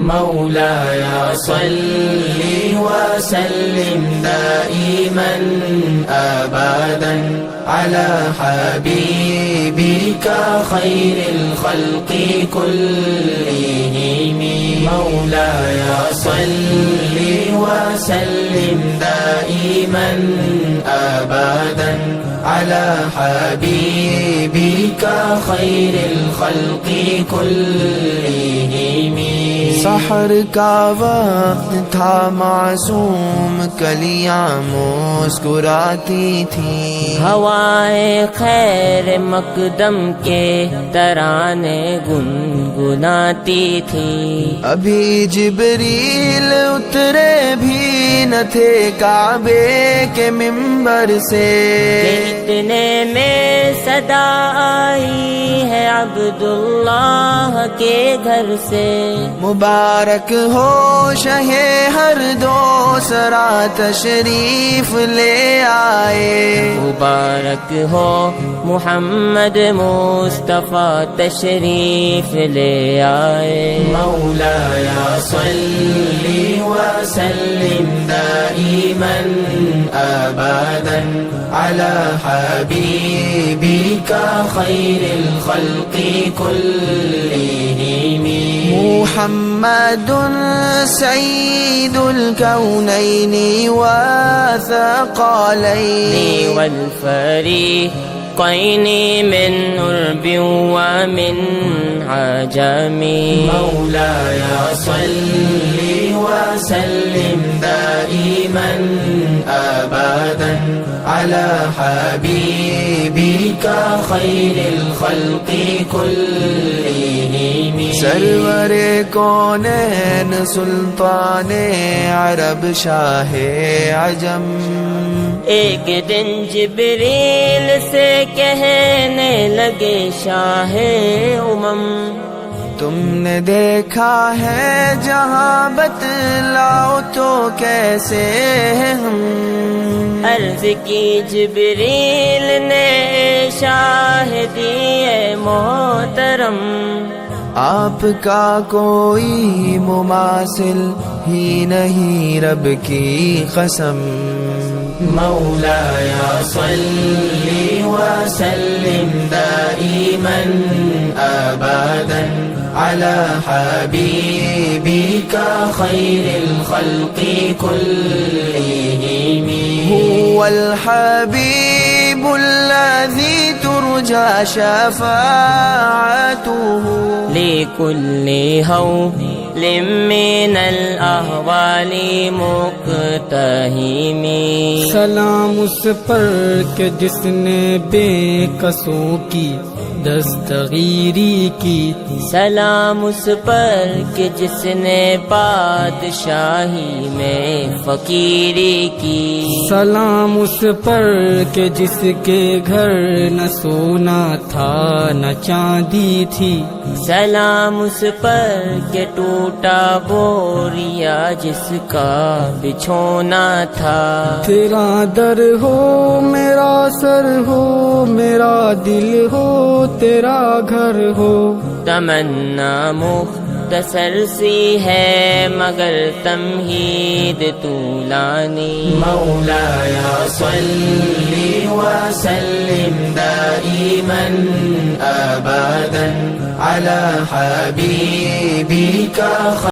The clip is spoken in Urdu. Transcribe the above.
مولاي صل وسلم دائما أبدا على حبيبك خير الخلق كلهم. مولاي صل وسلم دائما أبدا على حبيبك خير الخلق كلهم. سحر کا وقت تھا معصوم کلیاں مسکراتی تھیں، ہوائے خیر مقدم کے ترانے گنگناتی تھی. ابھی جبریل اترے بھی نہ تھے کعبے کے منبر سے، اتنے میں صدا آئی ہے عبداللہ کے گھر سے. مبارک ہو شہ ہر دو سرا تشریف لے آئے، مبارک ہو محمد مصطفیٰ تشریف لے آئے. مولاي صل وسلم دائما أبدا على حبيبك خير الخلق كلهم. محمد سید الکونین والثقلین والفریقین من عرب ومن عجم. مولاي صل وسلم دائما أبدا على حبيبك خير الخلق كلهم. سرور کونین سلطان عرب شاہ عجم، ایک دن جبریل سے کہنے لگے شاہ امم، تم نے دیکھا ہے جہاں بتلاؤ تو کیسے ہم. عرض کی جبریل نے شاہ دیے محترم، آپ کا کوئی مماثل ہی نہیں رب کی قسم. مولاي صل وسلم دائما أبدا على حبيبك خير الخلق كلهم. هو الحبيب الذي ترجى شفاعته لكل هول من الأهوال مقتحم. سلام اس پر کہ جس نے بے قصوں کی دستگیری کی، سلام اس پر کہ جس نے بادشاہی میں فقیری کی. سلام اس پر کہ جس کے گھر نہ سونا تھا نہ چاندی تھی، سلام اس پر کہ ٹوٹا بوریا جس کا بچھونا تھا. تیرا در ہو میرا سر ہو، میرا دل ہو تیرا گھر ہو. تمنا مختصر سی ہے مگر تمہید طولانی. مولاي صل وسلم دائما أبدا على حبيبك